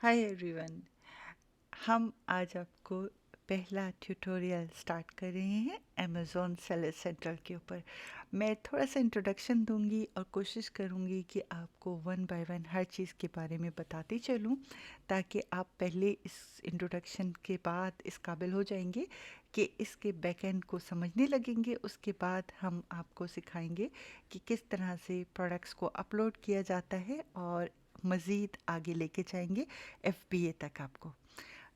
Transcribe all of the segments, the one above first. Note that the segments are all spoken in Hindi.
Hi everyone. हम आज आपको पहला ट्यूटोरियल स्टार्ट कर रहे हैं अमेज़ॉन सेलर सेंट्रल के ऊपर। मैं थोड़ा सा इंट्रोडक्शन दूंगी और कोशिश करूंगी कि आपको वन बाय वन हर चीज़ के बारे में बताती चलूं, ताकि आप पहले इस इंट्रोडक्शन के बाद इस काबिल हो जाएंगे कि इसके बैकएंड को समझने लगेंगे। उसके बाद हम आपको सिखाएंगे कि किस तरह से प्रोडक्ट्स को अपलोड किया जाता है और मज़ीद आगे लेके जाएंगे FBA तक। आपको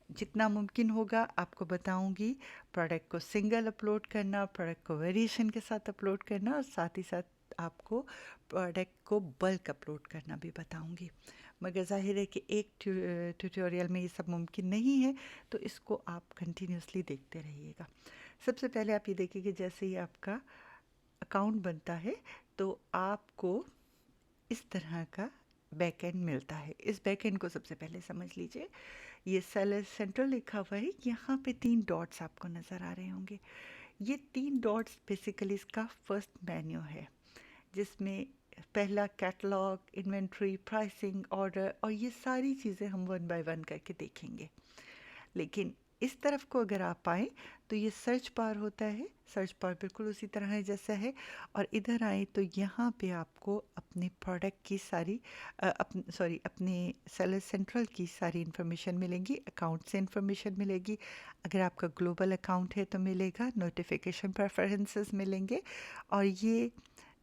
जितना मुमकिन होगा आपको बताऊंगी। प्रोडक्ट को सिंगल अपलोड करना, प्रोडक्ट को वेरिएशन के साथ अपलोड करना, और साथ ही साथ आपको प्रोडक्ट को बल्क अपलोड करना भी बताऊंगी। मगर जाहिर है कि एक ट्यूटोरियल में ये सब मुमकिन नहीं है, तो इसको आप कंटिन्यूसली देखते रहिएगा। सबसे पहले आप ये देखिए कि जैसे ही आपका अकाउंट बनता है तो आपको इस तरह का बैकएंड मिलता है। इस बैकएंड को सबसे पहले समझ लीजिए। ये सेलर सेंट्रल लिखा हुआ है, यहाँ पे 3 डॉट्स आपको नज़र आ रहे होंगे। ये 3 डॉट्स बेसिकली इसका फर्स्ट मेन्यू है, जिसमें पहला कैटलॉग, इन्वेंट्री, प्राइसिंग, ऑर्डर, और ये सारी चीज़ें हम वन बाय वन करके देखेंगे। लेकिन इस तरफ को अगर आप आएँ तो ये सर्च बार होता है। सर्च बार बिल्कुल उसी तरह है जैसा है। और इधर आए तो यहाँ पे आपको अपने प्रोडक्ट की सारी अपने सेलर सेंट्रल की सारी इन्फॉर्मेशन मिलेंगी। अकाउंट से इन्फॉर्मेशन मिलेगी। अगर आपका ग्लोबल अकाउंट है तो मिलेगा। नोटिफिकेशन प्रेफरेंसेस मिलेंगे। और ये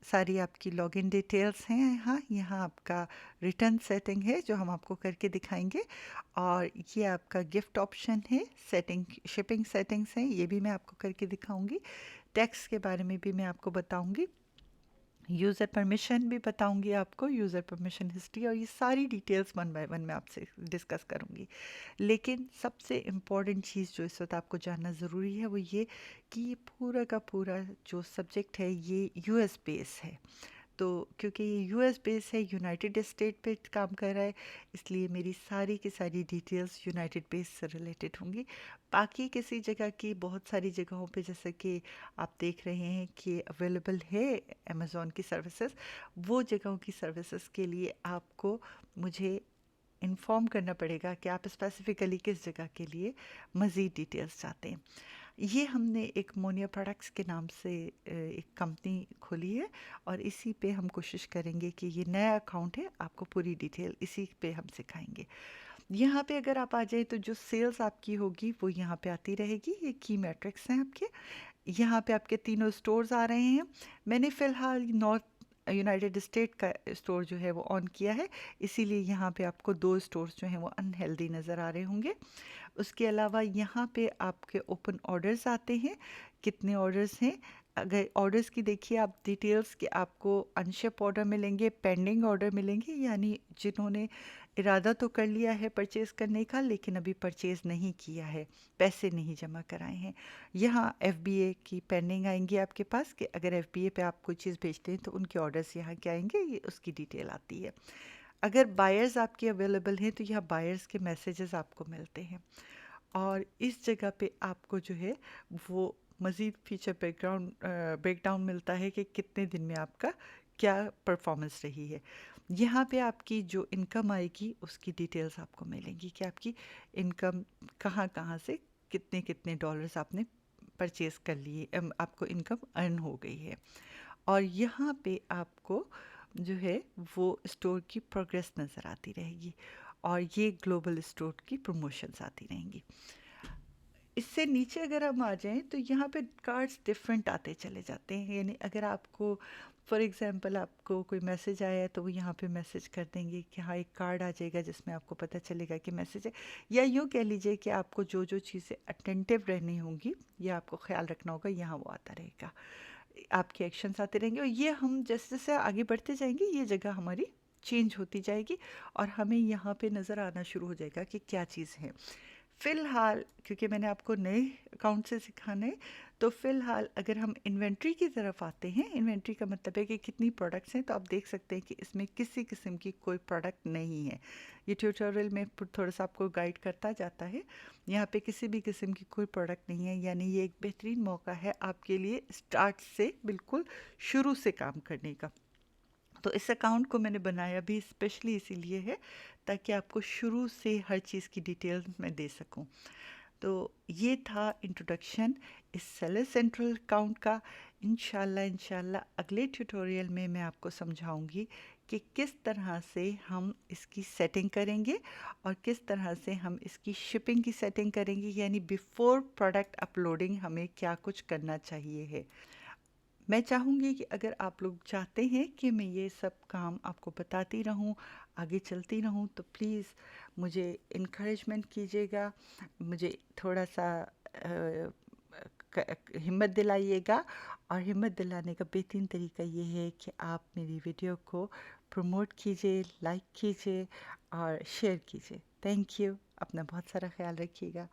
सारी आपकी लॉगिन डिटेल्स हैं। यहाँ आपका रिटर्न सेटिंग है जो हम आपको करके दिखाएंगे। और ये आपका गिफ्ट ऑप्शन है। सेटिंग, शिपिंग सेटिंग्स हैं, ये भी मैं आपको करके दिखाऊंगी। टैक्स के बारे में भी मैं आपको बताऊंगी। यूज़र परमिशन भी बताऊंगी आपको, यूज़र परमिशन हिस्ट्री, और ये सारी डिटेल्स वन बाय वन मैं आपसे डिस्कस करूंगी। लेकिन सबसे इम्पॉर्टेंट चीज़ जो इस वक्त आपको जानना ज़रूरी है वो ये कि ये पूरा का पूरा जो सब्जेक्ट है ये US बेस है। तो क्योंकि ये US बेस है, यूनाइटेड स्टेट पे काम कर रहा है, इसलिए मेरी सारी की सारी डिटेल्स यूनाइटेड बेस से रिलेटेड होंगी। बाकी किसी जगह की, बहुत सारी जगहों पे जैसे कि आप देख रहे हैं कि अवेलेबल है अमेज़ॉन की सर्विसेज, वो जगहों की सर्विसेज के लिए आपको मुझे इन्फॉर्म करना पड़ेगा कि आप स्पेसिफ़िकली किस जगह के लिए मज़ीद डिटेल्स चाहते हैं। ये हमने एक मोनिया प्रोडक्ट्स के नाम से एक कंपनी खोली है, और इसी पे हम कोशिश करेंगे कि ये नया अकाउंट है, आपको पूरी डिटेल इसी पे हम सिखाएंगे। यहाँ पे अगर आप आ जाए तो जो सेल्स आपकी होगी वो यहाँ पे आती रहेगी। ये की मैट्रिक्स हैं आपके। यहाँ पे आपके तीनों स्टोर्स आ रहे हैं। मैंने फ़िलहाल नॉर्थ यूनाइटेड स्टेट का स्टोर जो है वो ऑन किया है, इसीलिए यहाँ पे आपको 2 स्टोर्स जो हैं वो अनहेल्दी नज़र आ रहे होंगे। उसके अलावा यहाँ पे आपके ओपन ऑर्डर्स आते हैं, कितने ऑर्डर्स हैं। अगर ऑर्डर्स की देखिए आप डिटेल्स, कि आपको अनशिप ऑर्डर मिलेंगे, पेंडिंग ऑर्डर मिलेंगे, यानी जिन्होंने इरादा तो कर लिया है परचेज़ करने का लेकिन अभी परचेज़ नहीं किया है, पैसे नहीं जमा कराए हैं। यहाँ FBA की पेंडिंग आएंगी आपके पास, कि अगर FBA पे आप कोई चीज़ भेजते हैं तो उनके ऑर्डर्स यहाँ के आएंगे, ये उसकी डिटेल आती है। अगर बायर्स आपके अवेलेबल हैं तो यहाँ बायर्स के मैसेजेस आपको मिलते हैं। और इस जगह पे आपको जो है वो मज़ीद फीचर ब्रेकडाउन मिलता है कि कितने दिन में आपका क्या परफॉर्मेंस रही है। यहाँ पे आपकी जो इनकम आएगी उसकी डिटेल्स आपको मिलेंगी, कि आपकी इनकम कहाँ कहाँ से कितने कितने डॉलर्स आपने परचेज़ कर लिए, आपको इनकम अर्न हो गई है। और यहाँ पे आपको जो है वो स्टोर की प्रोग्रेस नज़र आती रहेगी, और ये ग्लोबल स्टोर की प्रमोशंस आती रहेंगी। इससे नीचे अगर हम आ जाएं तो यहाँ पे कार्ड्स डिफरेंट आते चले जाते हैं। यानी अगर आपको फॉर एग्जांपल आपको कोई मैसेज आया है तो वो यहाँ पे मैसेज कर देंगे कि हाँ, एक कार्ड आ जाएगा जिसमें आपको पता चलेगा कि मैसेज है। या यूँ कह लीजिए कि आपको जो जो चीज़ें अटेंटिव रहनी होंगी या आपको ख्याल रखना होगा, यहाँ वो आता रहेगा। आपके एक्शंस आते रहेंगे, और ये हम जैसे जैसे आगे बढ़ते जाएंगे ये जगह हमारी चेंज होती जाएगी, और हमें यहाँ पे नज़र आना शुरू हो जाएगा कि क्या चीज़ है। फ़िलहाल क्योंकि मैंने आपको नए अकाउंट से सिखाना है, तो फ़िलहाल अगर हम इन्वेंट्री की तरफ आते हैं, इन्वेंट्री का मतलब है कि कितनी प्रोडक्ट्स हैं, तो आप देख सकते हैं कि इसमें किसी किस्म की कोई प्रोडक्ट नहीं है। ये ट्यूटोरियल में थोड़ा सा आपको गाइड करता जाता है। यहाँ पे किसी भी किस्म की कोई प्रोडक्ट नहीं है, यानी ये एक बेहतरीन मौका है आपके लिए स्टार्ट से बिल्कुल शुरू से काम करने का। तो इस अकाउंट को मैंने बनाया भी स्पेशली इसीलिए है ताकि आपको शुरू से हर चीज़ की डिटेल मैं दे सकूं। तो ये था इंट्रोडक्शन इस सेलर सेंट्रल अकाउंट का। इंशाल्लाह अगले ट्यूटोरियल में मैं आपको समझाऊंगी कि किस तरह से हम इसकी सेटिंग करेंगे और किस तरह से हम इसकी शिपिंग की सेटिंग करेंगे, यानी बिफोर प्रोडक्ट अपलोडिंग हमें क्या कुछ करना चाहिए है। मैं चाहूँगी कि अगर आप लोग चाहते हैं कि मैं ये सब काम आपको बताती रहूँ, आगे चलती रहूँ, तो प्लीज़ मुझे इनकरेजमेंट कीजिएगा, मुझे थोड़ा-सा हिम्मत दिलाइएगा। और हिम्मत दिलाने का बेहतरीन तरीका ये है कि आप मेरी वीडियो को प्रमोट कीजिए, लाइक कीजिए और शेयर कीजिए। Thank you. अपना बहुत सारा ख्याल रखिएगा।